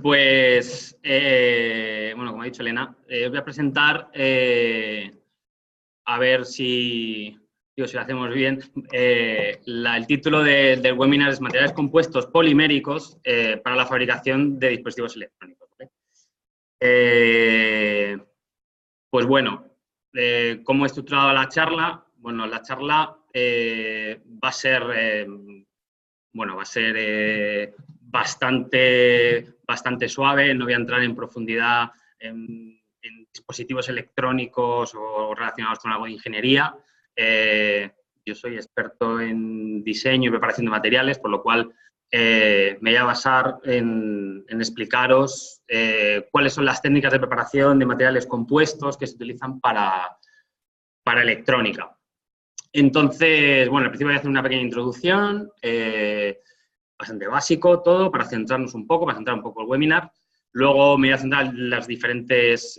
Pues, bueno, como ha dicho Elena, os voy a presentar, a ver si lo hacemos bien, el título del webinar es Materiales compuestos poliméricos para la fabricación de dispositivos electrónicos. ¿Vale? Pues bueno, ¿cómo he estructurado la charla? Bueno, la charla va a ser, bastante suave, no voy a entrar en profundidad en dispositivos electrónicos o relacionados con algo de ingeniería. Yo soy experto en diseño y preparación de materiales, por lo cual me voy a basar en explicaros cuáles son las técnicas de preparación de materiales compuestos que se utilizan para electrónica. Entonces, bueno, al principio voy a hacer una pequeña introducción, bastante básico todo, para centrarnos un poco, para centrar un poco el webinar. Luego me voy a centrar en las diferentes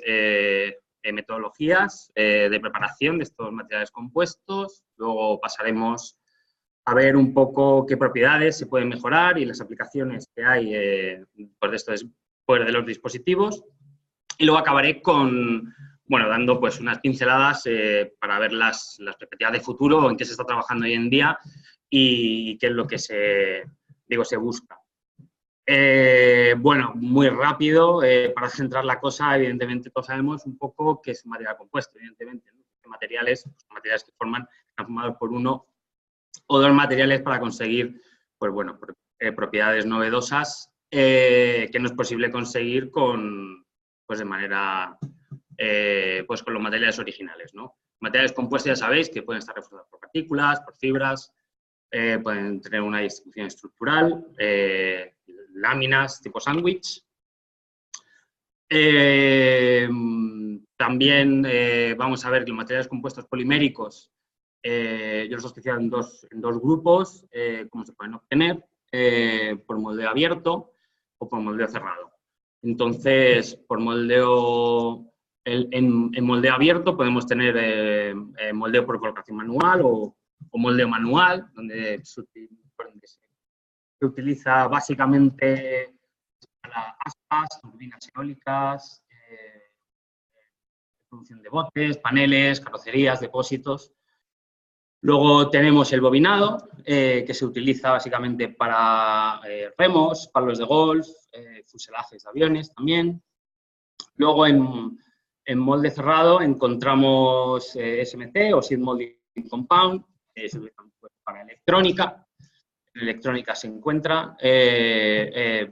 metodologías de preparación de estos materiales compuestos. Luego pasaremos a ver un poco qué propiedades se pueden mejorar y las aplicaciones que hay pues de los dispositivos. Y luego acabaré con, bueno, dando pues unas pinceladas para ver las perspectivas de futuro, en qué se está trabajando hoy en día y qué es lo que se busca. Bueno, muy rápido, para centrar la cosa, evidentemente todos sabemos un poco qué es un material compuesto, evidentemente, ¿no? Materiales que están formados por uno o dos materiales para conseguir, pues bueno, propiedades novedosas que no es posible conseguir con los materiales originales, ¿no? Materiales compuestos ya sabéis que pueden estar reforzados por partículas, por fibras, pueden tener una distribución estructural, láminas tipo sándwich. También vamos a ver que los materiales compuestos poliméricos yo los he especificado en dos grupos, cómo se pueden obtener, por moldeo abierto o por moldeo cerrado. Entonces, por moldeo, en moldeo abierto podemos tener moldeo por colocación manual o moldeo manual, donde se utiliza básicamente para aspas, turbinas eólicas, producción de botes, paneles, carrocerías, depósitos. Luego tenemos el bobinado, que se utiliza básicamente para remos, palos de golf, fuselajes de aviones también. Luego en molde cerrado encontramos SMC o Seed Molding Compound, que se utiliza para electrónica. En electrónica se encuentra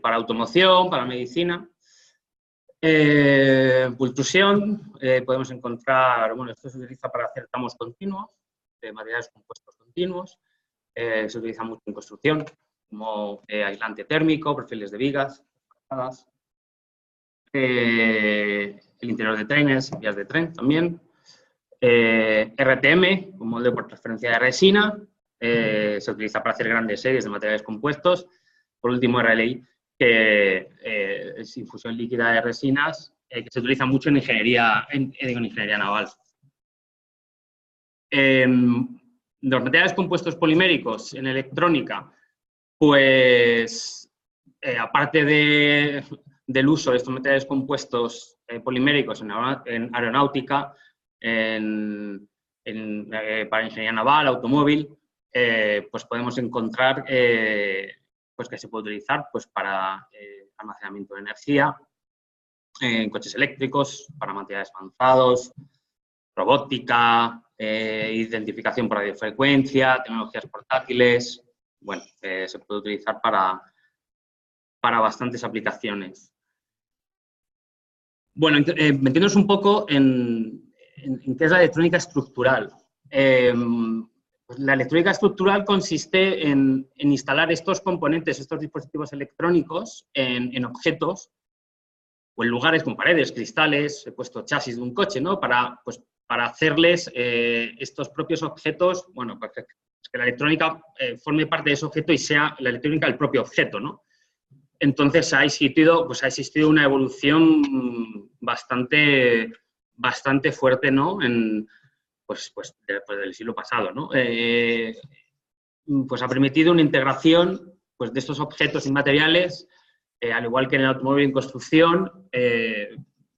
para automoción, para medicina. Pultrusión, podemos encontrar, bueno, esto se utiliza para hacer tramos continuos, de materiales compuestos continuos, se utiliza mucho en construcción, como aislante térmico, perfiles de vigas, el interior de trenes, vías de tren también, RTM, un molde por transferencia de resina, se utiliza para hacer grandes series de materiales compuestos. Por último, RLI, que es infusión líquida de resinas, que se utiliza mucho en ingeniería naval. Los materiales compuestos poliméricos en electrónica, pues aparte del uso de estos materiales compuestos poliméricos en aeronáutica, para ingeniería naval, automóvil, pues podemos encontrar pues que se puede utilizar pues para almacenamiento de energía, en coches eléctricos, para materiales avanzados, robótica, identificación por radiofrecuencia, tecnologías portátiles. Bueno, se puede utilizar para bastantes aplicaciones. Bueno, metiéndonos un poco en qué es la electrónica estructural. Pues la electrónica estructural consiste en instalar estos componentes, estos dispositivos electrónicos en objetos o en lugares como paredes, cristales, he puesto chasis de un coche, ¿no? Para hacerles estos propios objetos, bueno, pues que la electrónica forme parte de ese objeto y sea la electrónica el propio objeto, ¿no? Entonces ha existido una evolución bastante fuerte, ¿no? Pues del siglo pasado, ¿no? Pues ha permitido una integración pues, de estos objetos inmateriales Al igual que en el automóvil en construcción,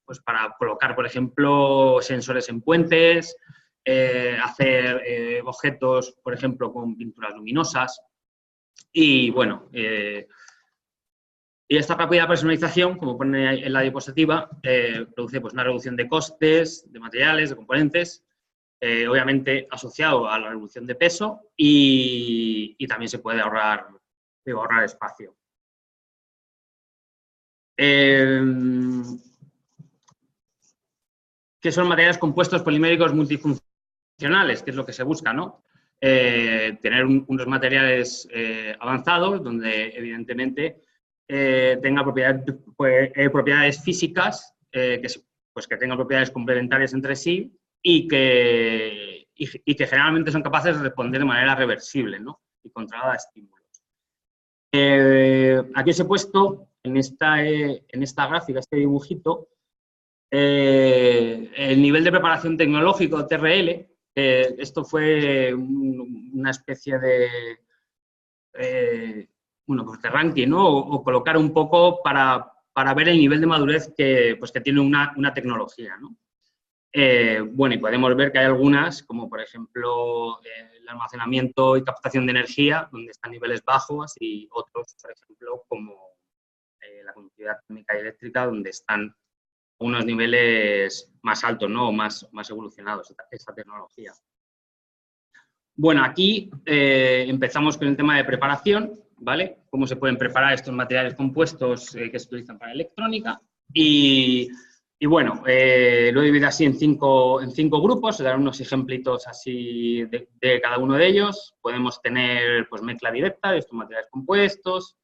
pues para colocar, por ejemplo, sensores en puentes, hacer objetos, por ejemplo, con pinturas luminosas. Y bueno, y esta rápida personalización, como pone en la diapositiva, produce pues, una reducción de costes, de materiales, de componentes, obviamente asociado a la reducción de peso y también se puede ahorrar espacio. ¿Qué son materiales compuestos poliméricos multifuncionales? ¿Qué es lo que se busca, ¿no? Tener unos materiales avanzados donde, evidentemente, tenga propiedades físicas que tengan propiedades complementarias entre sí y que generalmente son capaces de responder de manera reversible, ¿no? Y controlada a estímulos. Aquí os he puesto en esta gráfica, este dibujito, el nivel de preparación tecnológico, TRL. Esto fue una especie de ranking, ¿no? O colocar un poco para ver el nivel de madurez que tiene una tecnología, ¿no? Bueno, y podemos ver que hay algunas, como por ejemplo el almacenamiento y captación de energía, donde están niveles bajos, y otros, por ejemplo, como la conductividad térmica y eléctrica, donde están unos niveles más altos, ¿no? O más evolucionados esta tecnología. Bueno, aquí empezamos con el tema de preparación, ¿vale? Cómo se pueden preparar estos materiales compuestos que se utilizan para electrónica. Y bueno, lo he dividido así en cinco grupos, os daré unos ejemplitos así de cada uno de ellos. Podemos tener pues, mezcla directa de estos materiales compuestos,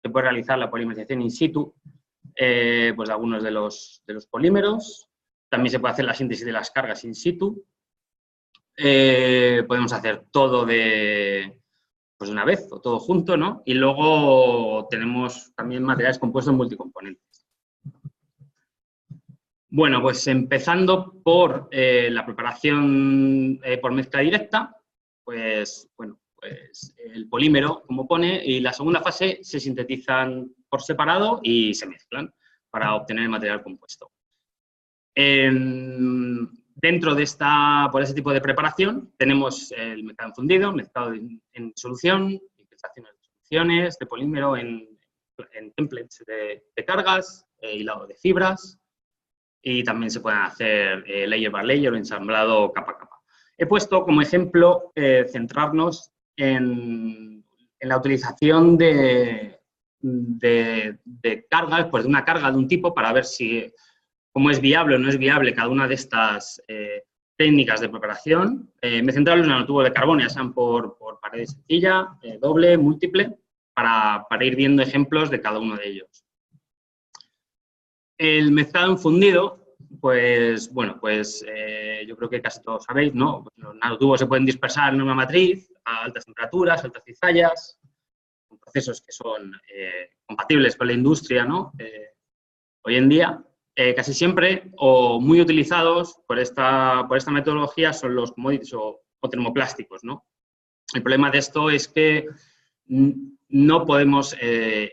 se puede realizar la polimerización in situ, pues de algunos de los polímeros. También se puede hacer la síntesis de las cargas in situ. Podemos hacer todo de una vez o todo junto, ¿no? Y luego tenemos también materiales compuestos multicomponentes. Bueno, pues empezando por la preparación por mezcla directa, pues el polímero, como pone, y la segunda fase se sintetizan por separado y se mezclan para obtener el material compuesto. Dentro de ese tipo de preparación tenemos el mezclado en fundido, mezclado en solución, infiltraciones de soluciones, de polímero en templates de cargas, hilado de fibras, y también se pueden hacer layer by layer o ensamblado capa a capa. He puesto como ejemplo centrarnos en la utilización de cargas, pues de una carga de un tipo para ver cómo es viable o no es viable cada una de estas técnicas de preparación. Me he centrado en nanotubos de carbono, ya sean por pared sencilla, doble, múltiple, para ir viendo ejemplos de cada uno de ellos. El mezclado en fundido, pues yo creo que casi todos sabéis, ¿no? Los nanotubos se pueden dispersar en una matriz a altas temperaturas, altas cizallas, con procesos que son compatibles con la industria, ¿no? Hoy en día. Casi siempre, o muy utilizados por esta metodología, son los commodities o termoplásticos, ¿no? El problema de esto es que no podemos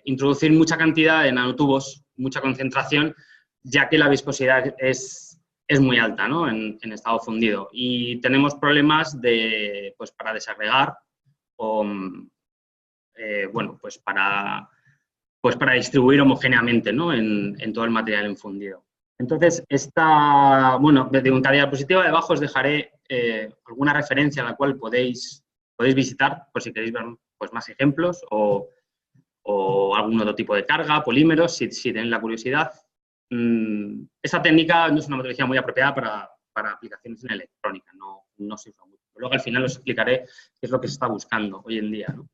introducir mucha cantidad de nanotubos, mucha concentración, ya que la viscosidad es muy alta, ¿no? en estado fundido. Y tenemos problemas para desagregar o, para distribuir homogéneamente, ¿no? en todo el material en fundido. Entonces, desde una diapositiva de abajo os dejaré alguna referencia a la cual podéis visitar, por si queréis ver pues, más ejemplos o algún otro tipo de carga, polímeros, si tenéis la curiosidad. Esta técnica no es una metodología muy apropiada para aplicaciones en electrónica, no se usa mucho. Luego, al final, os explicaré qué es lo que se está buscando hoy en día, ¿no?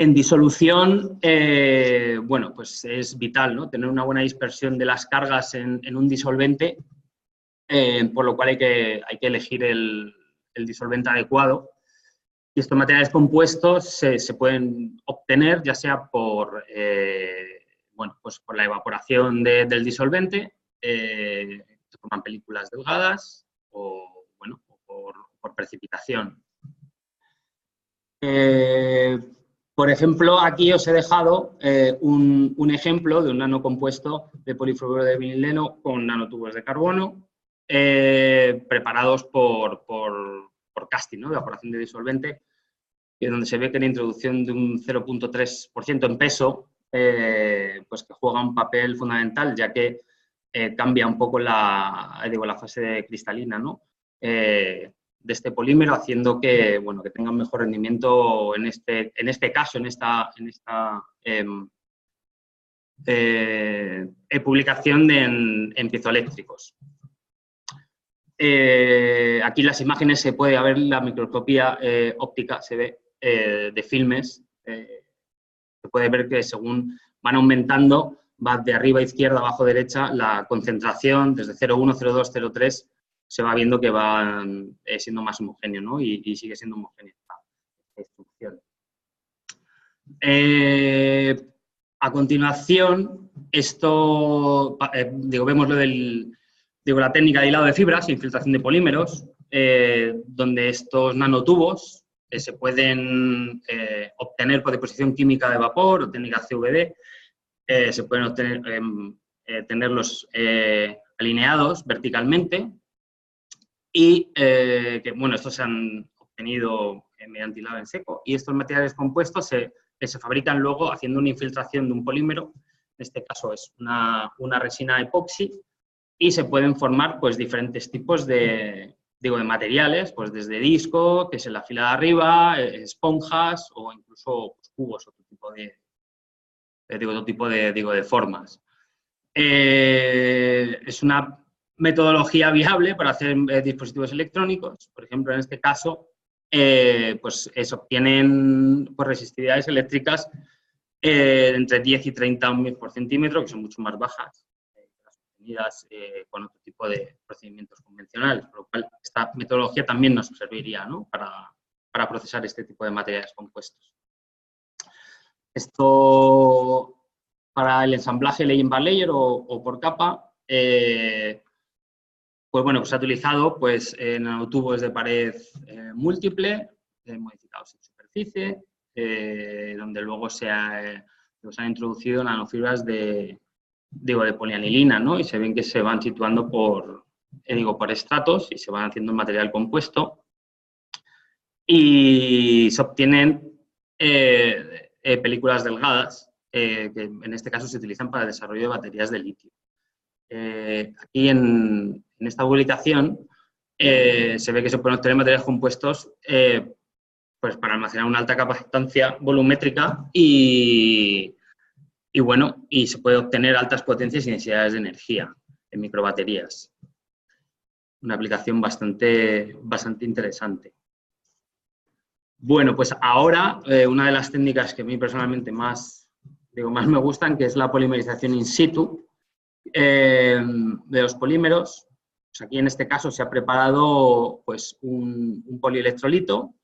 En disolución, pues es vital, ¿no? Tener una buena dispersión de las cargas en un disolvente, por lo cual hay que elegir el disolvente adecuado. Y estos materiales compuestos se pueden obtener ya sea por la evaporación del disolvente, se forman películas delgadas o por precipitación. Por ejemplo, aquí os he dejado un ejemplo de un nanocompuesto de polifluoruro de vinileno con nanotubos de carbono preparados por casting, ¿no? De evaporación de disolvente, donde se ve que la introducción de un 0,3% en peso, pues que juega un papel fundamental, ya que cambia un poco la fase cristalina, ¿no? De este polímero, haciendo que, bueno, que tenga un mejor rendimiento en este caso, en esta publicación en piezoeléctricos. Aquí las imágenes se puede ver la microscopía óptica, se ve de filmes, se puede ver que según van aumentando, va de arriba a izquierda, abajo a derecha, la concentración desde 0,1, 0,2, 0,3, se va viendo que va siendo más homogéneo, ¿no? Y sigue siendo homogénea esta instrucción. A continuación, esto, vemos lo del, la técnica de hilado de fibras, infiltración de polímeros, donde estos nanotubos se pueden obtener por deposición química de vapor o técnica CVD, se pueden obtener, tenerlos alineados verticalmente y que, bueno, estos se han obtenido mediante hilado en seco, y estos materiales compuestos se fabrican luego haciendo una infiltración de un polímero, en este caso es una resina epoxi, y se pueden formar pues diferentes tipos de materiales, pues desde disco, que es en la fila de arriba, esponjas o incluso pues, cubos, otro tipo de formas. Es una metodología viable para hacer dispositivos electrónicos. Por ejemplo, en este caso, pues se obtienen pues, resistividades eléctricas entre 10 y 30 ohmios por centímetro, que son mucho más bajas las obtenidas con otro tipo de procedimientos convencionales, por lo cual esta metodología también nos serviría, ¿no? para procesar este tipo de materiales compuestos. Esto para el ensamblaje layer by layer o por capa, pues bueno, se ha utilizado pues, nanotubos de pared múltiple, modificados en superficie, donde luego se han introducido nanofibras de polianilina, ¿no? Y se ven que se van situando por estratos y se van haciendo material compuesto. Y se obtienen películas delgadas, que en este caso se utilizan para el desarrollo de baterías de litio. Aquí en esta publicación se ve que se pueden obtener materiales compuestos pues para almacenar una alta capacitancia volumétrica y se puede obtener altas potencias y densidades de energía en microbaterías. Una aplicación bastante interesante. Bueno, pues ahora una de las técnicas que a mí personalmente más me gustan, que es la polimerización in situ de los polímeros. Pues aquí en este caso se ha preparado pues, un polielectrolito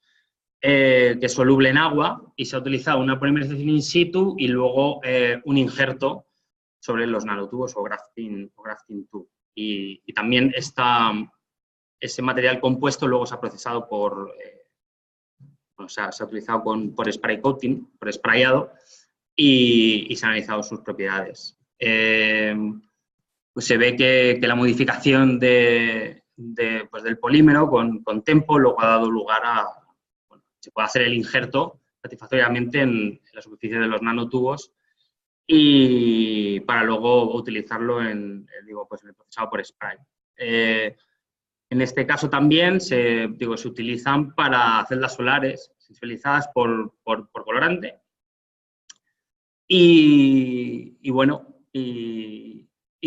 que es soluble en agua y se ha utilizado una polimerización in situ y luego un injerto sobre los nanotubos o grafting tube. Y también ese material compuesto luego se ha procesado se ha utilizado por spray coating, por sprayado, y se han analizado sus propiedades. Pues se ve que la modificación del polímero con tempo luego ha dado lugar a, se puede hacer el injerto satisfactoriamente en la superficie de los nanotubos y para luego utilizarlo en el procesado por spray. En este caso también se utilizan para celdas solares sensibilizadas por colorante y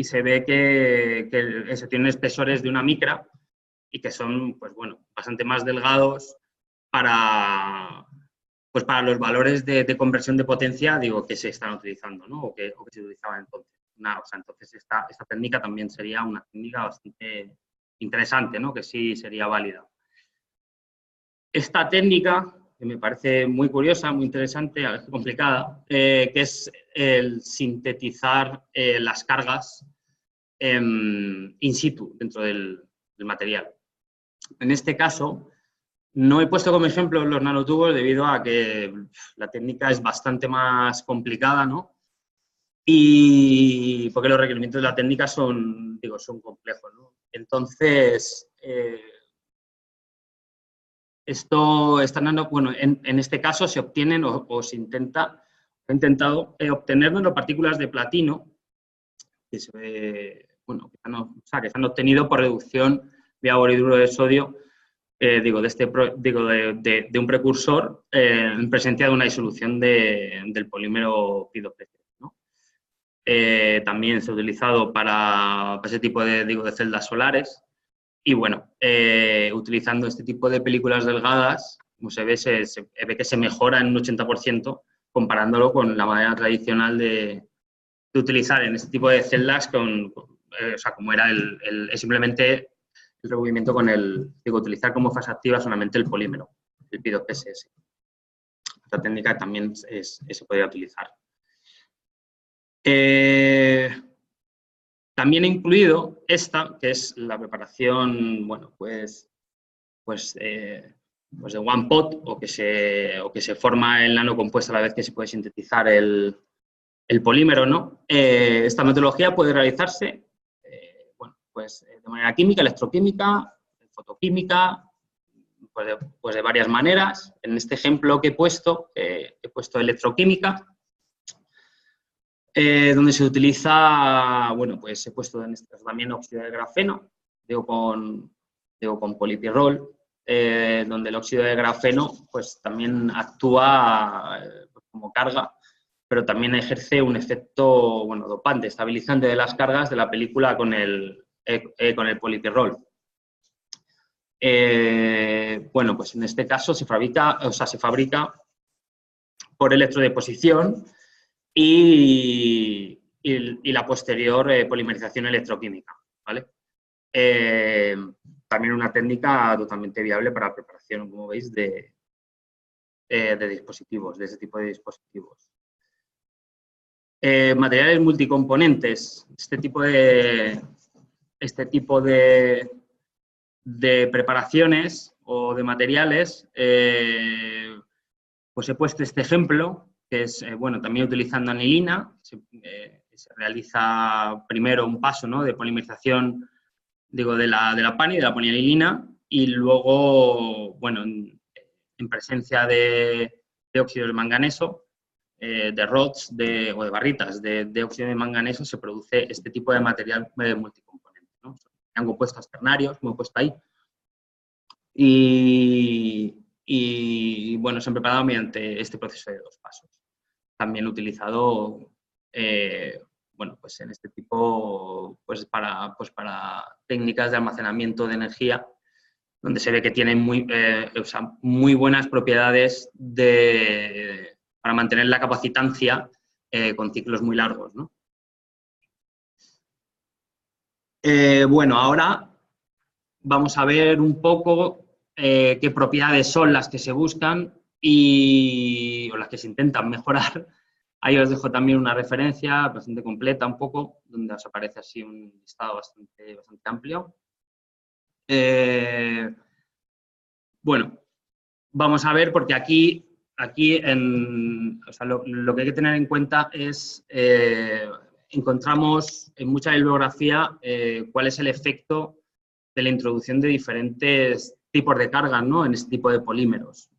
se ve que se tienen espesores de una micra y que son pues, bastante más delgados para los valores de conversión de potencia que se están utilizando, ¿no? o que se utilizaban entonces. Entonces esta técnica también sería una técnica bastante interesante, ¿no? Que sí sería válida. Esta técnica, que me parece muy curiosa, muy interesante, a veces complicada, que es el sintetizar las cargas in situ dentro del material. En este caso, No he puesto como ejemplo los nanotubos debido a que la técnica es bastante más complicada, ¿no? Y porque los requerimientos de la técnica son complejos, ¿no? Entonces, bueno, en este caso se obtienen o se intenta, he intentado obtener nanopartículas de platino que bueno, que se han obtenido por reducción vía bohidruro de sodio, de un precursor en presencia de una disolución del polímero PIDO-PC, ¿no? También se ha utilizado para ese tipo de celdas solares. Y bueno, utilizando este tipo de películas delgadas, como se ve, se ve que se mejora en un 80% comparándolo con la manera tradicional de utilizar en este tipo de celdas como era simplemente el recubrimiento utilizar como fase activa solamente el polímero, el PIDO-PSS. Esta técnica también se podría utilizar. También he incluido esta, que es la preparación, bueno, pues de one pot, o que se forma el nanocompuesto a la vez que se puede sintetizar el polímero, ¿no? Esta metodología puede realizarse de manera química, electroquímica, fotoquímica, pues de varias maneras. En este ejemplo que he puesto electroquímica, donde se utiliza, bueno, pues he puesto en este caso también óxido de grafeno, con polipirrol, donde el óxido de grafeno pues también actúa como carga, pero también ejerce un efecto, bueno, dopante, estabilizante de las cargas de la película con el polipirrol. Bueno, pues en este caso se fabrica por electrodeposición y la posterior polimerización electroquímica, ¿vale? También una técnica totalmente viable para la preparación, como veis, de dispositivos, de ese tipo de dispositivos. Materiales multicomponentes. Este tipo de preparaciones o de materiales, pues he puesto este ejemplo, que es, bueno, también utilizando anilina. Se realiza primero un paso, ¿no?, de polimerización, de la PANI, de la polianilina, y luego, bueno, en presencia de óxido de manganeso, de rods o de barritas de óxido de manganeso, se produce este tipo de material multicomponente, ¿no? Han compuestos ternarios, como he puesto ahí, y bueno, se han preparado mediante este proceso de 2 pasos. También utilizado, bueno, pues en este tipo, pues para técnicas de almacenamiento de energía, donde se ve que tienen muy buenas propiedades para mantener la capacitancia con ciclos muy largos, ¿no? Bueno, ahora vamos a ver un poco qué propiedades son las que se buscan o las que se intentan mejorar. Ahí os dejo también una referencia bastante completa, un poco, donde os aparece así un listado bastante amplio. Bueno, vamos a ver, porque aquí lo que hay que tener en cuenta es, encontramos en mucha bibliografía cuál es el efecto de la introducción de diferentes tipos de cargas, ¿no?, en este tipo de polímeros.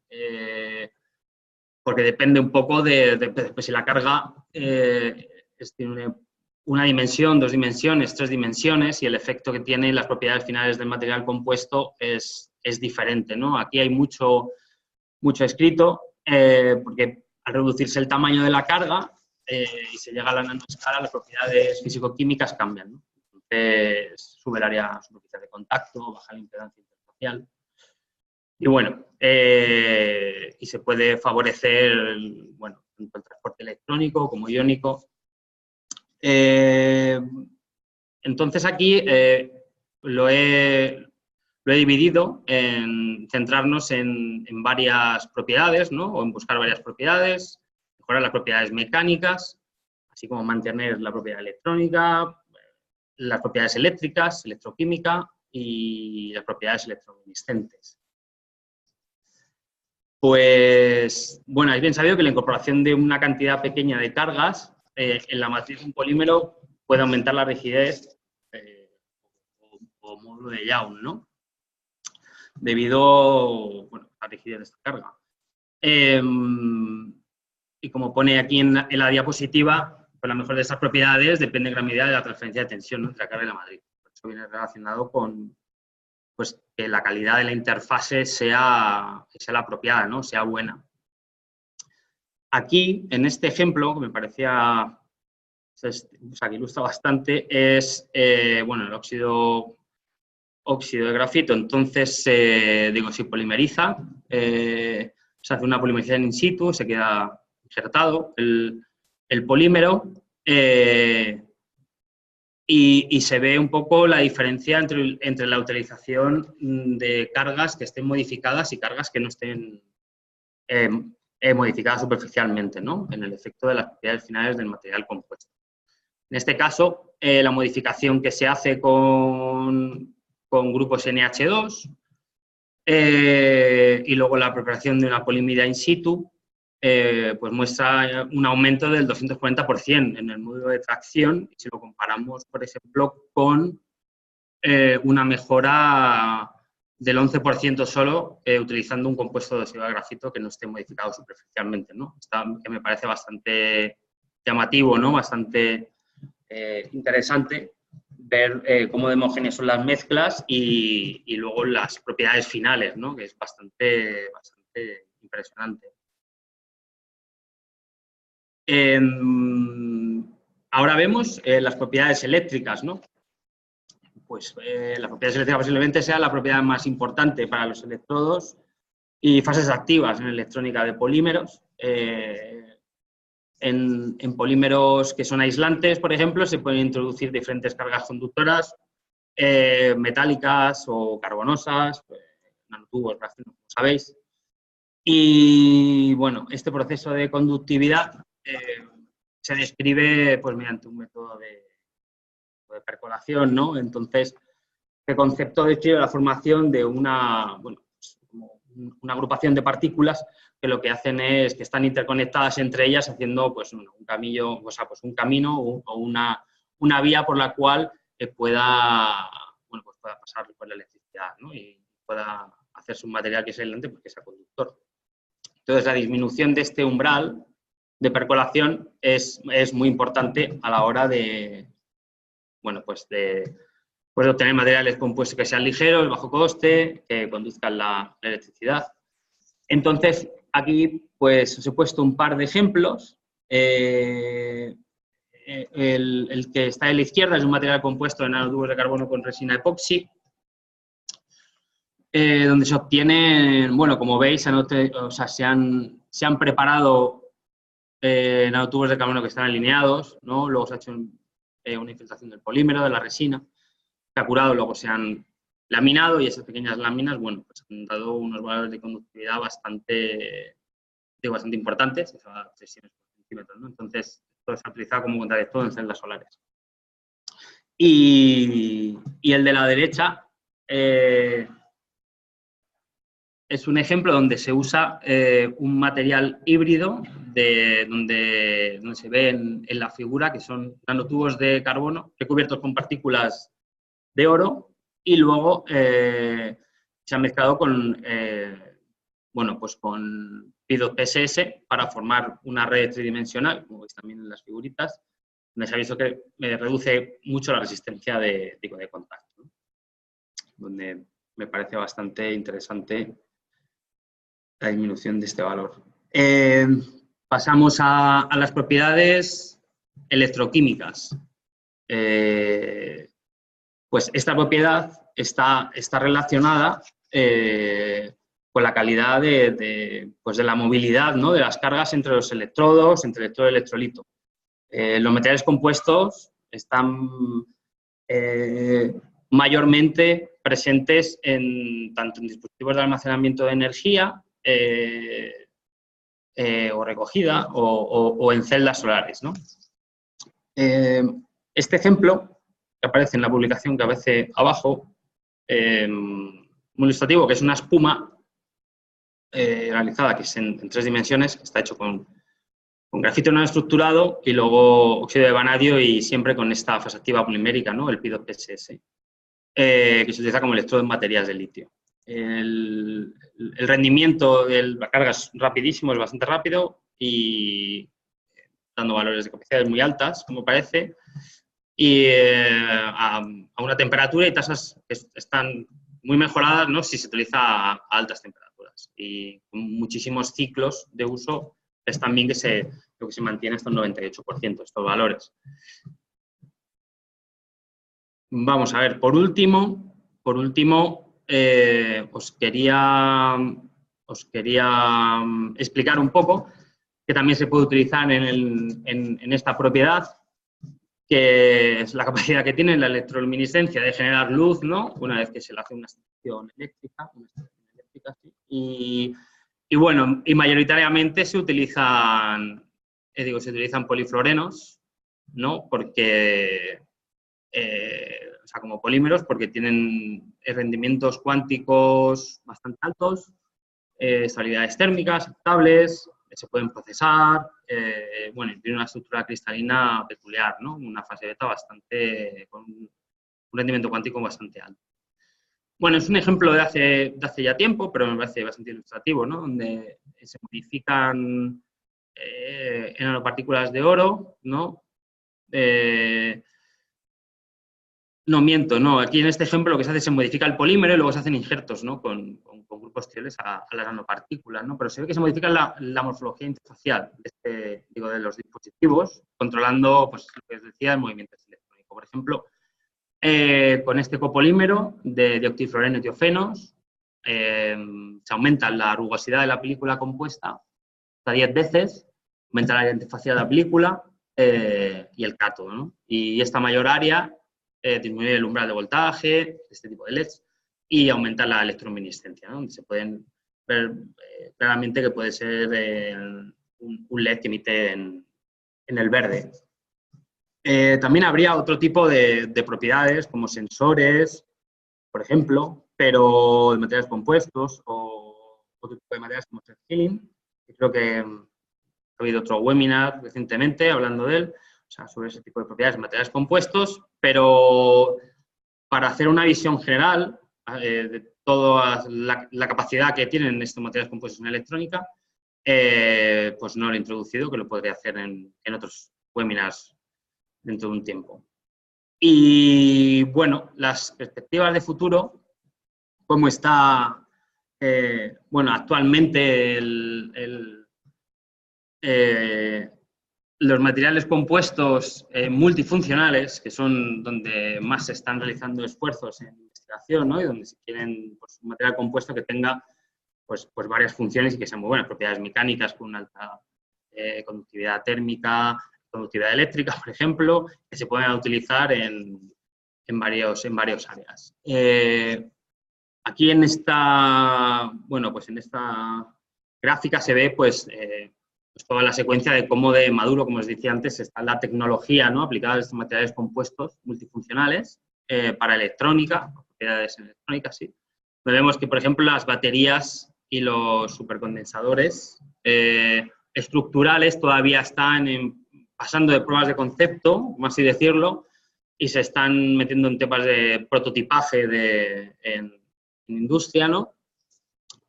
Porque depende un poco de si la carga tiene una dimensión, 2 dimensiones, 3 dimensiones, y el efecto que tiene las propiedades finales del material compuesto es diferente, ¿no? Aquí hay mucho escrito, porque al reducirse el tamaño de la carga y se llega a la nanoescala, las propiedades físico-químicas cambian, ¿no? Entonces, sube el área superficial de contacto, baja la impedancia interfacial. Y bueno, y se puede favorecer, bueno, tanto el transporte electrónico como iónico. Entonces aquí lo he dividido en centrarnos en varias propiedades, ¿no?, o en buscar varias propiedades, mejorar las propiedades mecánicas, así como mantener la propiedad electrónica, las propiedades eléctricas, electroquímica y las propiedades electroluminiscentes. Pues, bueno, es bien sabido que la incorporación de una cantidad pequeña de cargas en la matriz de un polímero puede aumentar la rigidez o módulo de Young, ¿no? Debido, bueno, a la rigidez de esta carga. Y como pone aquí en la diapositiva, pues la mejor de estas propiedades depende en gran medida de la transferencia de tensión, ¿no?, entre la carga y la matriz. Por eso viene relacionado con, pues, que la calidad de la interfase sea la apropiada, ¿no?, sea buena. Aquí, en este ejemplo, que me parecía, o sea, que ilustra bastante, es, bueno, el óxido de grafito. Entonces, digo, se polimeriza, se hace una polimerización in situ, se queda injertado el polímero y se ve un poco la diferencia entre la utilización de cargas que estén modificadas y cargas que no estén modificadas superficialmente, ¿no?, en el efecto de las propiedades finales del material compuesto. En este caso, la modificación que se hace con grupos NH2 y luego la preparación de una polimida in situ, pues muestra un aumento del 240% en el módulo de tracción, si lo comparamos, por ejemplo, con una mejora del 11% solo utilizando un compuesto de óxido de grafito que no esté modificado superficialmente, ¿no? Que me parece bastante llamativo, ¿no?, bastante interesante ver cómo de homogéneas son las mezclas y luego las propiedades finales, ¿no?, que es bastante impresionante. Ahora vemos las propiedades eléctricas, ¿no? Pues las propiedades eléctricas posiblemente sea la propiedad más importante para los electrodos y fases activas en electrónica de polímeros. En polímeros que son aislantes, por ejemplo, se pueden introducir diferentes cargas conductoras metálicas o carbonosas, nanotubos, grafeno, como sabéis. Y, bueno, este proceso de conductividad se describe, pues, mediante un método de percolación, ¿no? Entonces, este concepto describe la formación de una, bueno, pues, como una agrupación de partículas que lo que hacen es que están interconectadas entre ellas haciendo, pues, un camino, o sea, pues un camino o una vía por la cual pueda, bueno, pues pueda pasar por la electricidad, ¿no?, y pueda hacerse un material que es aislante porque sea conductor. Entonces, la disminución de este umbral de percolación es muy importante a la hora de, bueno, pues de obtener materiales compuestos que sean ligeros, de bajo coste, que conduzcan la electricidad. Entonces, aquí, pues, os he puesto un par de ejemplos. El que está a la izquierda es un material compuesto de nanotubos de carbono con resina epoxi, donde se obtienen, bueno, como veis, o sea, se han preparado nanotubos de carbono que están alineados, ¿no? Luego se ha hecho una infiltración del polímero, de la resina, se ha curado, luego se han laminado y esas pequeñas láminas, bueno, pues han dado unos valores de conductividad bastante importantes, o sea, 3 centímetros, ¿no? Entonces, esto se ha utilizado como contradictor en celdas solares. Y el de la derecha es un ejemplo donde se usa un material híbrido donde se ve en la figura que son nanotubos de carbono recubiertos con partículas de oro y luego se han mezclado con, bueno, pues con PIDO-PSS para formar una red tridimensional, como veis también en las figuritas, donde se ha visto que reduce mucho la resistencia de contacto, ¿no?, donde me parece bastante interesante la disminución de este valor. Pasamos a las propiedades electroquímicas. Pues esta propiedad está relacionada con la calidad pues de la movilidad, ¿no?, de las cargas entre los electrodos, entre electrodo y electrolito. Los materiales compuestos están mayormente presentes tanto en dispositivos de almacenamiento de energía o recogida o en celdas solares, ¿no? Este ejemplo, que aparece en la publicación que aparece abajo, muy ilustrativo, que es una espuma, realizada, que es en 3 dimensiones, que está hecho con grafito no estructurado y luego óxido de vanadio y siempre con esta fase activa polimérica, ¿no? El PIDO-PSS, que se utiliza como electrodo en baterías de litio. El rendimiento de la carga es rapidísimo, es bastante rápido y dando valores de capacidades muy altas, como parece, y a una temperatura y tasas que están muy mejoradas, ¿no? Si se utiliza a altas temperaturas. Y con muchísimos ciclos de uso es también lo que se mantiene hasta un 98%, estos valores. Vamos a ver, por último, os quería explicar un poco que también se puede utilizar en esta propiedad, que es la capacidad que tiene la electroluminiscencia de generar luz, ¿no? Una vez que se le hace una extracción eléctrica, sí. Y bueno, y mayoritariamente se utilizan polifluorenos, ¿no? Porque, o sea, como polímeros, porque tienen rendimientos cuánticos bastante altos, estabilidades térmicas aceptables, se pueden procesar, bueno, tiene una estructura cristalina peculiar, ¿no? Una fase beta con un rendimiento cuántico bastante alto. Bueno, es un ejemplo de hace ya tiempo, pero me parece bastante ilustrativo, ¿no? Donde se modifican nanopartículas de oro, ¿no? No, miento, no. Aquí en este ejemplo lo que se hace es se modifica el polímero y luego se hacen injertos, ¿no? Con grupos posteriores a las nanopartículas, ¿no? Pero se ve que se modifica la morfología interfacial de los dispositivos, controlando, pues, lo que os decía, el movimiento electrónico. Por ejemplo, con este copolímero de dioctilfluoreno y tiofenos, se aumenta la rugosidad de la película compuesta hasta 10 veces, aumenta el área interfacial de la película y el cátodo, ¿no? Y esta mayor área disminuye el umbral de voltaje, este tipo de LEDs, y aumenta la electroluminiscencia, ¿no? Donde se pueden ver claramente que puede ser un LED que emite en el verde. También habría otro tipo de propiedades, como sensores, por ejemplo, pero de materiales compuestos o otro tipo de materiales como el healing, que creo que he oído otro webinar recientemente hablando de él, o sea, sobre ese tipo de propiedades de materiales compuestos, pero para hacer una visión general de toda la capacidad que tienen estos materiales compuestos en electrónica, pues no lo he introducido, que lo podría hacer en otros webinars dentro de un tiempo. Y bueno, las perspectivas de futuro, cómo está, bueno, actualmente los materiales compuestos multifuncionales, que son donde más se están realizando esfuerzos en investigación, ¿no? Y donde se quieren, pues, un material compuesto que tenga pues varias funciones y que sean muy buenas, propiedades mecánicas con una alta conductividad térmica, conductividad eléctrica, por ejemplo, que se pueden utilizar en varios áreas. Aquí en esta, bueno, pues en esta gráfica se ve pues toda la secuencia de cómo de maduro, como os decía antes, está la tecnología, ¿no? Aplicada a estos materiales compuestos multifuncionales para electrónica, propiedades electrónicas, sí. Vemos que, por ejemplo, las baterías y los supercondensadores estructurales todavía están pasando de pruebas de concepto, como así decirlo, y se están metiendo en temas de prototipaje en industria, ¿no?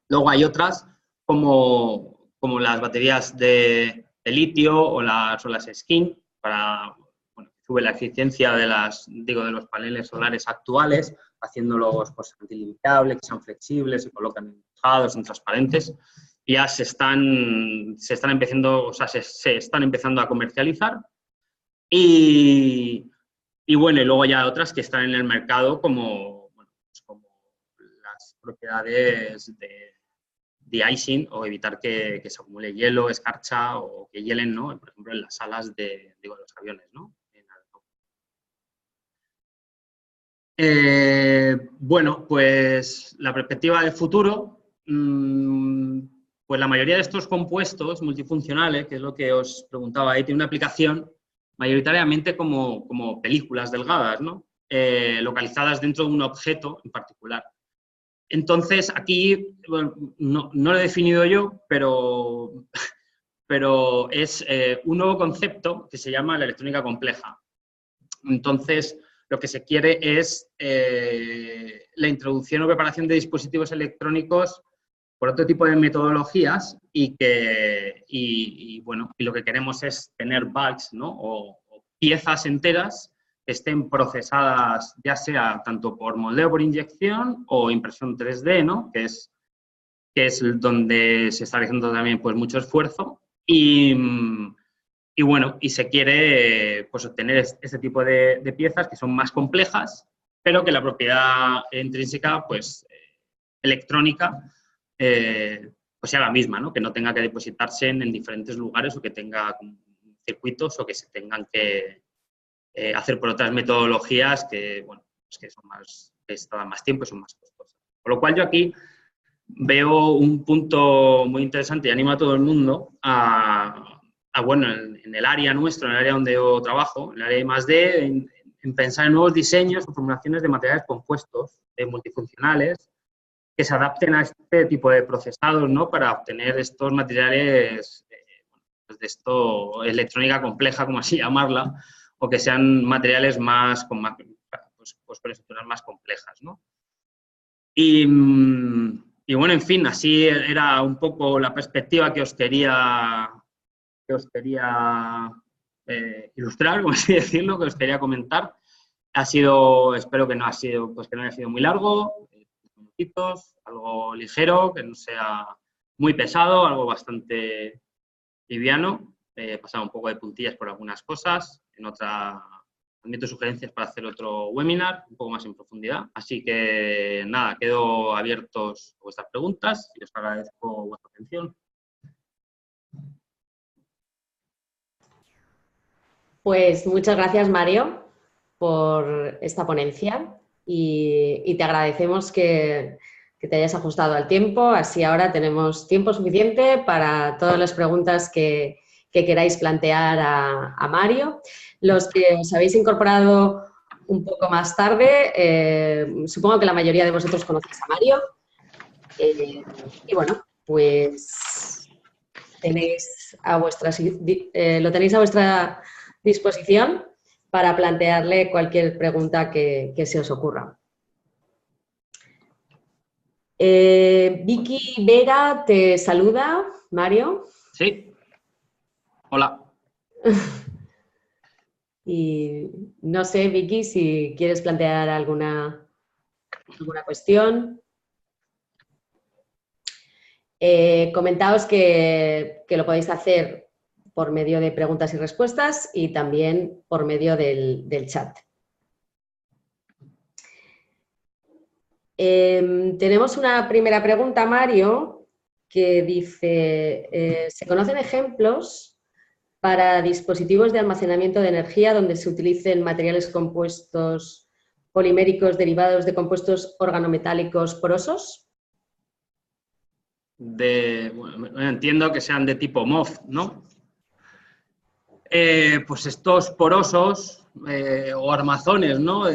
Luego hay otras como las baterías de litio o las skin para, bueno, que sube la eficiencia de los paneles solares actuales, haciéndolos pues, antilimpiables, que sean flexibles, se colocan en tejados, en transparentes. Y ya se están empezando a comercializar. Y bueno, y luego ya otras que están en el mercado como las propiedades de de-icing o evitar que se acumule hielo, escarcha o que hielen, ¿no? Por ejemplo, en las alas de los aviones, ¿no? Bueno, pues la perspectiva del futuro, pues la mayoría de estos compuestos multifuncionales, que es lo que os preguntaba ahí, tiene una aplicación mayoritariamente como películas delgadas, ¿no? Localizadas dentro de un objeto en particular. Entonces, aquí, bueno, no lo he definido yo, pero es un nuevo concepto que se llama la electrónica compleja. Entonces, lo que se quiere es la introducción o preparación de dispositivos electrónicos por otro tipo de metodologías y lo que queremos es tener bulks, ¿no? o piezas enteras que estén procesadas ya sea tanto por moldeo por inyección o impresión 3D, ¿no? que es donde se está realizando también pues, mucho esfuerzo y se quiere pues, obtener este tipo de piezas que son más complejas, pero que la propiedad intrínseca, pues, electrónica, pues sea la misma, ¿no? Que no tenga que depositarse en diferentes lugares o que tenga circuitos o que se tengan que hacer por otras metodologías que, bueno, pues que son que tardan más tiempo y son más costosas. Por lo cual yo aquí veo un punto muy interesante y animo a todo el mundo bueno, en el área nuestro, en el área donde yo trabajo, en el área de I+D, en pensar en nuevos diseños o formulaciones de materiales compuestos multifuncionales que se adapten a este tipo de procesados, ¿no? Para obtener estos materiales, pues de electrónica compleja, como así llamarla, o que sean materiales pues estructuras más complejas, ¿no? Y bueno, en fin, así era un poco la perspectiva que os quería ilustrar, como así decirlo, que os quería comentar. Espero que no haya sido muy largo, minutitos, algo ligero, que no sea muy pesado, algo bastante liviano. He pasado un poco de puntillas por algunas cosas, en otra admito sugerencias para hacer otro webinar, un poco más en profundidad. Así que nada, quedo abiertos a vuestras preguntas y os agradezco vuestra atención. Pues muchas gracias, Mario, por esta ponencia y te agradecemos que te hayas ajustado al tiempo. Así ahora tenemos tiempo suficiente para todas las preguntas que queráis plantear a Mario. Los que os habéis incorporado un poco más tarde, supongo que la mayoría de vosotros conocéis a Mario. Y bueno, pues lo tenéis a vuestra disposición para plantearle cualquier pregunta que se os ocurra. Vicky Vera te saluda, Mario. Sí. Hola. Y no sé, Vicky, si quieres plantear alguna cuestión. Comentaos que lo podéis hacer por medio de preguntas y respuestas y también por medio del chat. Tenemos una primera pregunta, Mario, que dice, ¿se conocen ejemplos para dispositivos de almacenamiento de energía donde se utilicen materiales compuestos poliméricos derivados de compuestos organometálicos porosos? Bueno, entiendo que sean de tipo MOF, ¿no? Pues estos porosos o armazones, ¿no?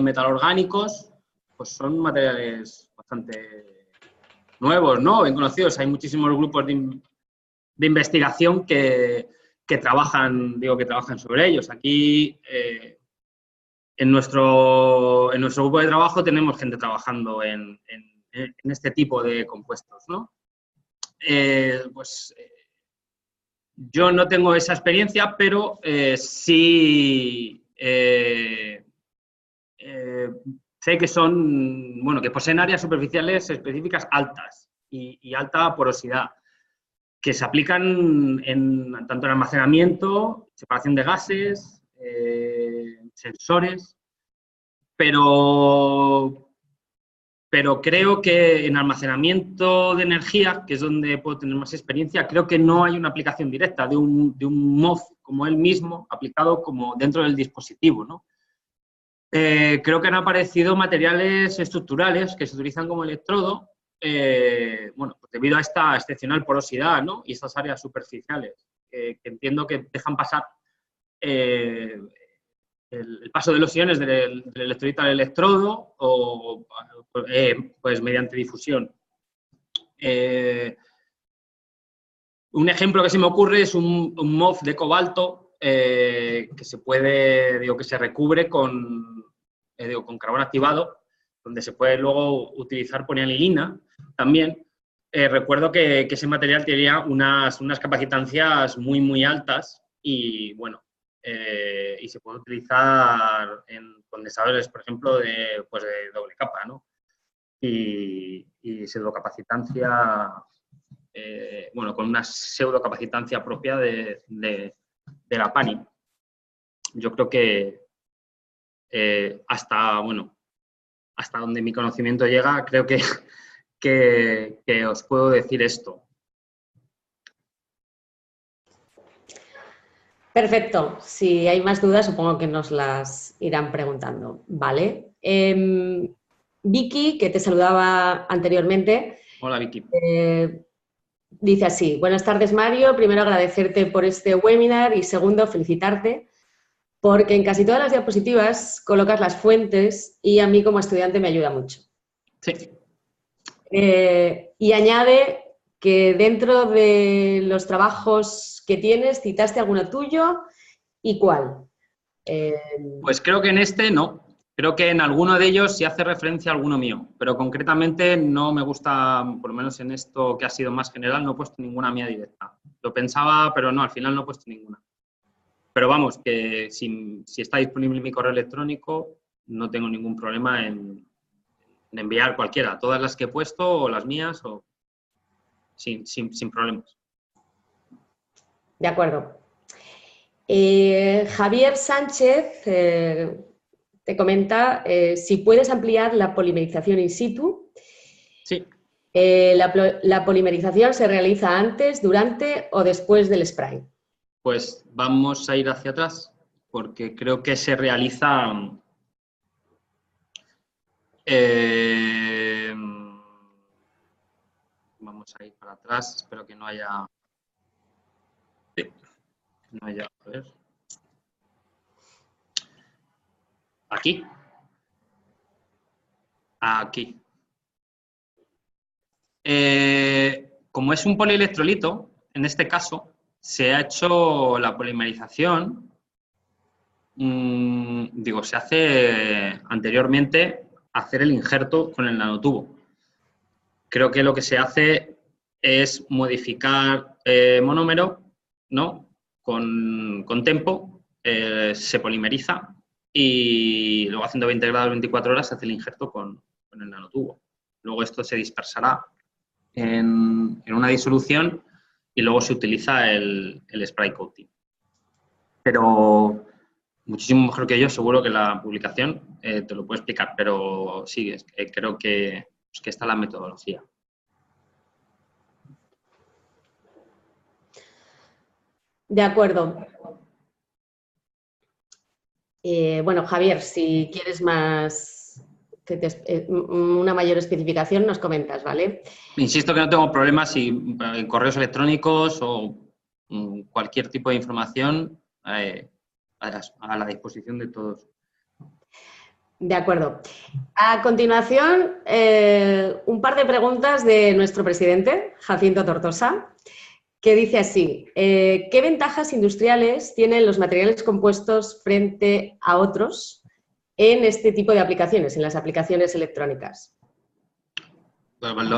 Metalorgánicos, pues son materiales bastante nuevos, ¿no? Bien conocidos. Hay muchísimos grupos de investigación que trabajan sobre ellos. Aquí, en nuestro grupo de trabajo tenemos gente trabajando en este tipo de compuestos, ¿no? Yo no tengo esa experiencia, pero sí sé que que poseen áreas superficiales específicas altas y alta porosidad, que se aplican tanto en almacenamiento, separación de gases, sensores, pero creo que en almacenamiento de energía, que es donde puedo tener más experiencia, creo que no hay una aplicación directa de un MOF como él mismo aplicado como dentro del dispositivo, ¿no? Creo que han aparecido materiales estructurales que se utilizan como electrodo, pues debido a esta excepcional porosidad, ¿no? Y estas áreas superficiales, que entiendo que dejan pasar el paso de los iones del electrolito al electrodo o pues mediante difusión. Un ejemplo que se me ocurre es un MOF de cobalto que se puede, digo, que se recubre con carbón activado, donde se puede luego utilizar polianilina también. Recuerdo que ese material tenía unas capacitancias muy, muy altas y, bueno, y se puede utilizar en condensadores, por ejemplo, de doble capa, ¿no? Y pseudocapacitancia, bueno, con una pseudocapacitancia propia de la PANI. Yo creo que hasta donde mi conocimiento llega, creo que os puedo decir esto. Perfecto. Si hay más dudas, supongo que nos las irán preguntando. Vale. Vicky, que te saludaba anteriormente. Hola, Vicky. Dice así: buenas tardes, Mario. Primero, agradecerte por este webinar y segundo, felicitarte porque en casi todas las diapositivas colocas las fuentes y a mí como estudiante me ayuda mucho. Sí. Y añade que dentro de los trabajos que tienes, ¿citaste alguno tuyo y cuál? Pues creo que en este no. Creo que en alguno de ellos sí hace referencia a alguno mío, pero concretamente no me gusta, por lo menos en esto que ha sido más general, no he puesto ninguna mía directa. Lo pensaba, pero no, al final no he puesto ninguna. Pero vamos, que si está disponible mi correo electrónico, no tengo ningún problema en enviar cualquiera, todas las que he puesto o las mías, o sin problemas. De acuerdo. Javier Sánchez te comenta si puedes ampliar la polimerización in situ. Sí. ¿La polimerización se realiza antes, durante o después del spray? Pues vamos a ir hacia atrás, porque creo que se realiza... vamos a ir para atrás, espero que no haya... Sí, no haya... A ver. Aquí. Aquí. Como es un polielectrolito, en este caso, se ha hecho la polimerización, se hace anteriormente hacer el injerto con el nanotubo. Creo que lo que se hace es modificar monómero, ¿no? Con tempo, se polimeriza y luego haciendo 20 grados 24 horas se hace el injerto con el nanotubo. Luego esto se dispersará en una disolución y luego se utiliza el spray coating. Pero muchísimo mejor que yo, seguro que la publicación te lo puede explicar, pero sí, creo que esta es la metodología. De acuerdo. Bueno, Javier, si quieres una mayor especificación, nos comentas, ¿vale? Insisto que no tengo problemas si en correos electrónicos o cualquier tipo de información a la disposición de todos. De acuerdo. A continuación, un par de preguntas de nuestro presidente, Jacinto Tortosa, que dice así: ¿qué ventajas industriales tienen los materiales compuestos frente a otros en este tipo de aplicaciones, en las aplicaciones electrónicas?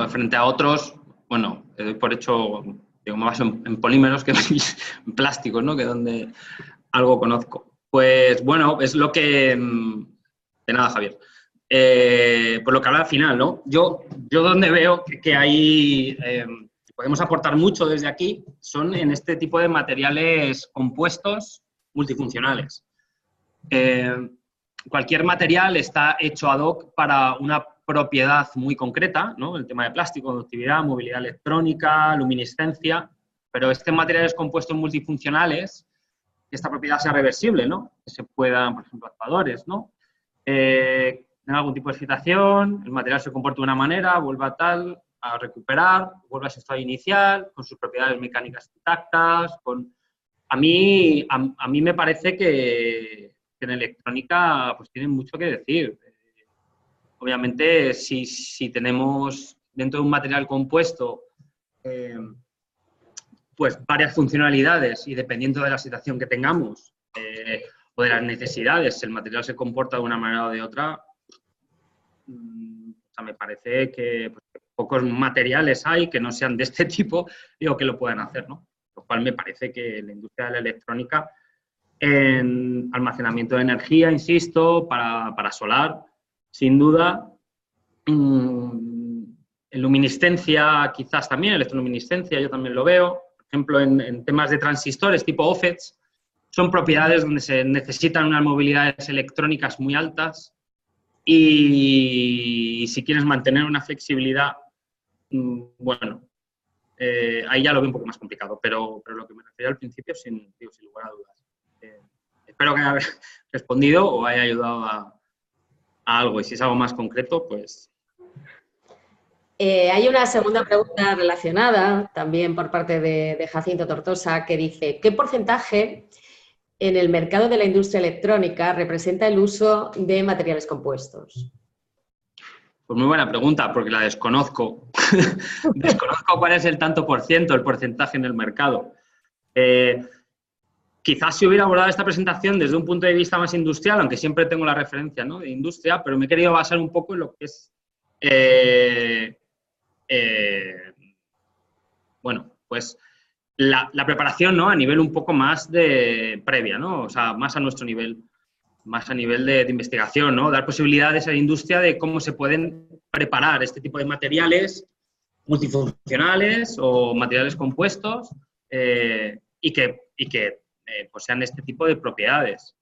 Frente a otros, bueno, doy por hecho, digo, me baso en polímeros que en plásticos, ¿no? Que donde algo conozco. Pues bueno, es lo que... De nada, Javier. Por lo que habla al final, ¿no? Yo donde veo que hay... podemos aportar mucho desde aquí son en este tipo de materiales compuestos multifuncionales. Cualquier material está hecho ad hoc para una propiedad muy concreta, ¿no? El tema de plástico, conductividad, movilidad electrónica, luminiscencia, pero este materiales compuestos multifuncionales, esta propiedad sea reversible, ¿no? Que se puedan, por ejemplo, actuadores, ¿no? Tenga algún tipo de excitación, el material se comporta de una manera, vuelva a recuperar, vuelve a su estado inicial, con sus propiedades mecánicas intactas. A mí me parece que en electrónica pues tienen mucho que decir. obviamente, si tenemos dentro de un material compuesto pues varias funcionalidades y dependiendo de la situación que tengamos o de las necesidades, si el material se comporta de una manera o de otra, o sea, me parece que pues, pocos materiales hay que no sean de este tipo o que lo puedan hacer, ¿no? Lo cual me parece que la industria de la electrónica en almacenamiento de energía, insisto, para solar, sin duda, en luminiscencia quizás también, electroluminiscencia yo también lo veo, por ejemplo, en temas de transistores tipo OFETs, son propiedades donde se necesitan unas movilidades electrónicas muy altas y si quieres mantener una flexibilidad, bueno, ahí ya lo veo un poco más complicado, pero lo que me refería al principio, sin lugar a dudas. Espero que haya respondido o haya ayudado a algo. Y si es algo más concreto, pues... Hay una segunda pregunta relacionada, también por parte de Jacinto Tortosa, que dice, ¿qué porcentaje en el mercado de la industria electrónica representa el uso de materiales compuestos? Pues muy buena pregunta, porque la desconozco. Desconozco cuál es el tanto por ciento, el porcentaje en el mercado. Quizás si hubiera abordado esta presentación desde un punto de vista más industrial, aunque siempre tengo la referencia, ¿no?, de industria, pero me he querido basar un poco en lo que es, bueno, pues la preparación, ¿no?, a nivel un poco más de previa, ¿no? O sea, más a nuestro nivel, más a nivel de investigación, ¿no? Dar posibilidades a la industria de cómo se pueden preparar este tipo de materiales multifuncionales o materiales compuestos y que pues sean este tipo de propiedades,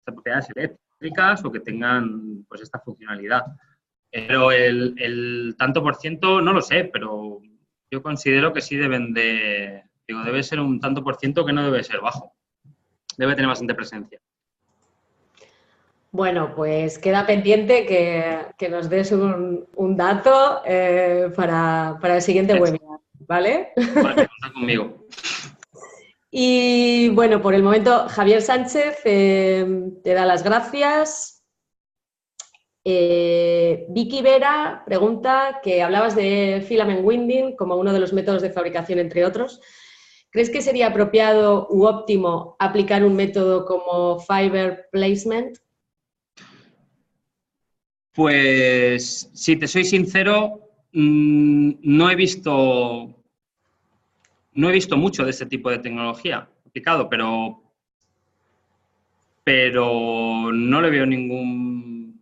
propiedades eléctricas o que tengan pues esta funcionalidad. Pero el tanto por ciento no lo sé, pero yo considero que sí deben de, digo, debe ser un tanto por ciento que no debe ser bajo, debe tener bastante presencia. Bueno, pues queda pendiente que nos des un dato para el siguiente webinar, ¿vale? Vale, cuenta conmigo. Y bueno, por el momento Javier Sánchez te da las gracias. Vicky Vera pregunta que hablabas de filament winding como uno de los métodos de fabricación, entre otros. ¿Crees que sería apropiado u óptimo aplicar un método como fiber placement? Pues, si te soy sincero, no he visto mucho de este tipo de tecnología aplicado, pero no le veo ningún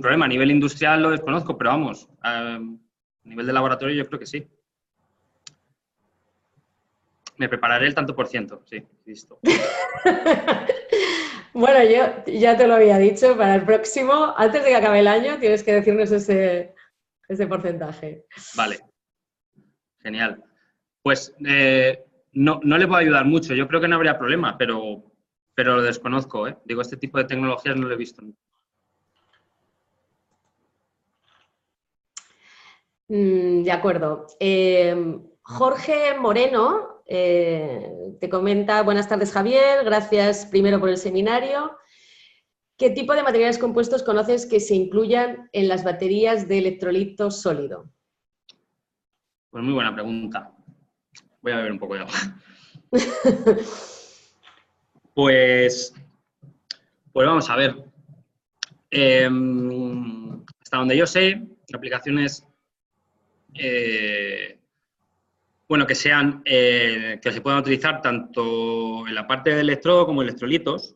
problema. A nivel industrial lo desconozco, pero vamos, a nivel de laboratorio yo creo que sí. Me prepararé el tanto por ciento, sí, listo. Bueno, yo ya te lo había dicho, para el próximo, antes de que acabe el año, tienes que decirnos ese porcentaje. Vale, genial. Pues no le puedo ayudar mucho, yo creo que no habría problema, pero lo desconozco, ¿eh? Digo, este tipo de tecnologías no lo he visto nunca. De acuerdo. Jorge Moreno te comenta, buenas tardes Javier, gracias primero por el seminario. ¿Qué tipo de materiales compuestos conoces que se incluyan en las baterías de electrolito sólido? Pues muy buena pregunta. Voy a beber un poco de agua. Pues vamos a ver. Hasta donde yo sé, aplicaciones bueno, que sean que se puedan utilizar tanto en la parte de electrodo como electrolitos.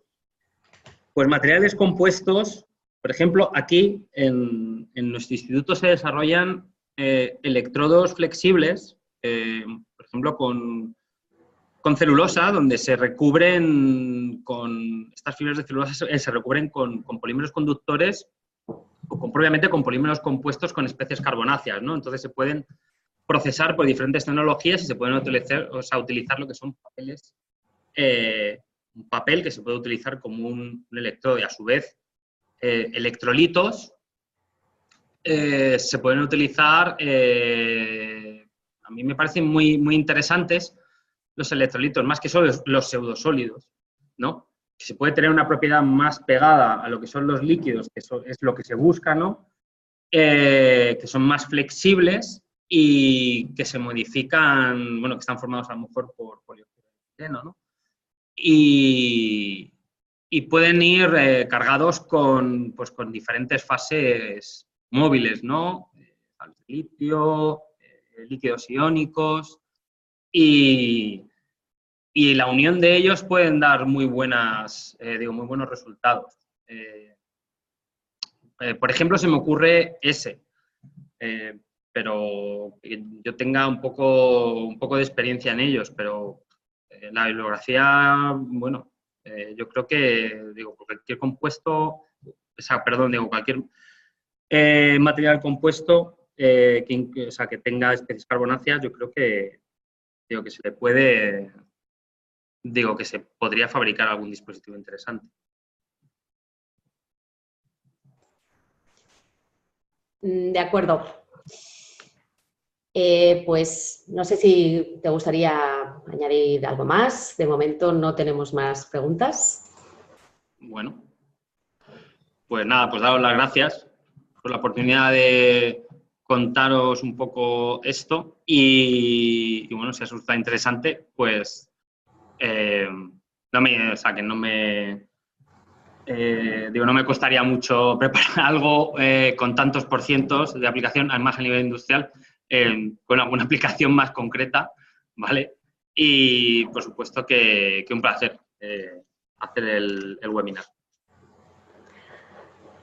Pues materiales compuestos, por ejemplo, aquí en nuestro instituto se desarrollan electrodos flexibles, por ejemplo, con celulosa, donde se recubren con estas fibras de celulosa, se recubren con polímeros conductores o propiamente con polímeros compuestos con especies carbonáceas, ¿no? Entonces se pueden procesar por diferentes tecnologías y se pueden utilizar, o sea, utilizar lo que son papeles, un papel que se puede utilizar como un electrodo y a su vez electrolitos se pueden utilizar, a mí me parecen muy interesantes los electrolitos, más que solo los pseudosólidos, ¿no? se puede tener una propiedad más pegada a lo que son los líquidos, que eso es lo que se busca, ¿no? Que son más flexibles y que se modifican, bueno, que están formados a lo mejor por polióxido de etileno, ¿no? Y pueden ir cargados con diferentes fases móviles, ¿no? Litio, líquidos iónicos, y la unión de ellos pueden dar muy buenos resultados. Por ejemplo, se me ocurre ese, pero yo tenga un poco de experiencia en ellos, pero la bibliografía, bueno, yo creo que, digo, cualquier compuesto, cualquier material compuesto que tenga especies carbonáceas, yo creo que se le puede, que se podría fabricar algún dispositivo interesante. De acuerdo. Pues no sé si te gustaría añadir algo más. De momento no tenemos más preguntas. Bueno, pues nada, pues daros las gracias por la oportunidad de contaros un poco esto y bueno, si os resulta interesante, pues no me costaría mucho preparar algo con tantos % de aplicación, además a nivel industrial, con alguna aplicación más concreta, ¿vale? Y por supuesto que un placer hacer el webinar.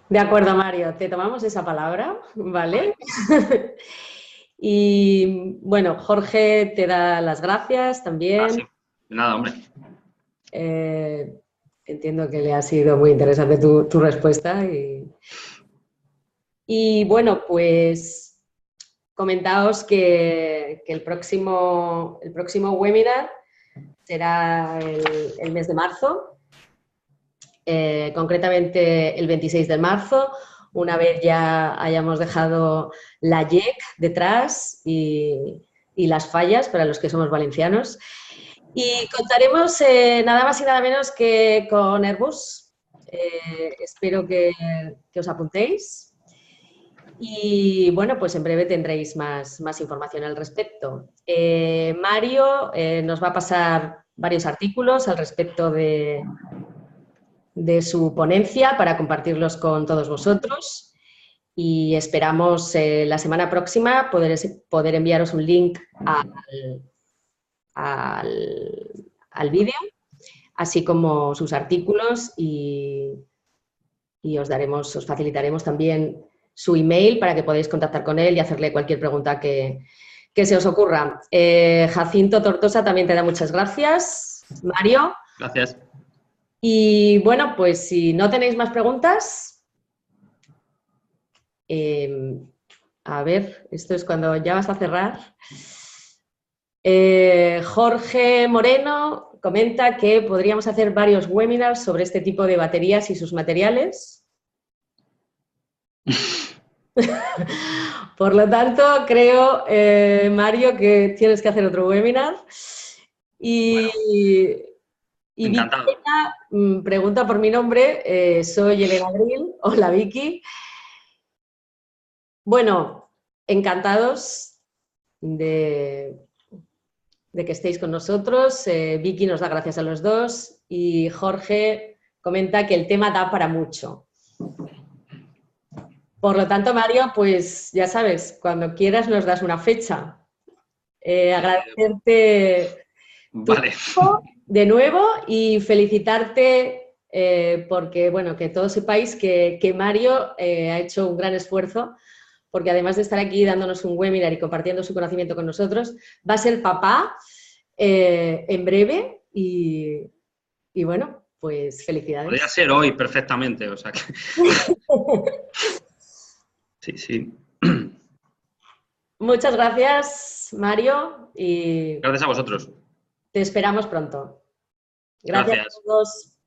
De acuerdo, Mario, te tomamos esa palabra, ¿vale? Y bueno, Jorge te da las gracias también. Sí. De nada, hombre. Entiendo que le ha sido muy interesante tu respuesta. Y bueno, pues comentaos que el próximo webinar será el mes de marzo. Concretamente el 26 de marzo, una vez ya hayamos dejado la JEC detrás y las fallas para los que somos valencianos. Y contaremos nada más y nada menos que con Airbus. Espero que os apuntéis. Y bueno, pues en breve tendréis más información al respecto. Mario nos va a pasar varios artículos al respecto de su ponencia para compartirlos con todos vosotros y esperamos la semana próxima poder enviaros un link al vídeo, así como sus artículos y os facilitaremos también su email para que podáis contactar con él y hacerle cualquier pregunta que se os ocurra. Jacinto Tortosa también te da muchas gracias. Mario. Gracias. Y bueno, pues si no tenéis más preguntas, a ver, esto es cuando ya vas a cerrar. Jorge Moreno comenta que podríamos hacer varios webinars sobre este tipo de baterías y sus materiales. Por lo tanto, creo, Mario, que tienes que hacer otro webinar. Y encantado. Vicky pregunta por mi nombre, soy Elena Grill. Hola, Vicky. Bueno, encantados de que estéis con nosotros. Vicky nos da gracias a los dos y Jorge comenta que el tema da para mucho. Por lo tanto, Mario, pues ya sabes, cuando quieras nos das una fecha. Agradecerte vale. De nuevo y felicitarte porque, bueno, que todos sepáis que Mario ha hecho un gran esfuerzo porque además de estar aquí dándonos un webinar y compartiendo su conocimiento con nosotros, va a ser papá en breve y bueno, pues felicidades. Podría ser hoy perfectamente, o sea que... Sí. Muchas gracias, Mario. Y gracias a vosotros. Te esperamos pronto. Gracias a todos.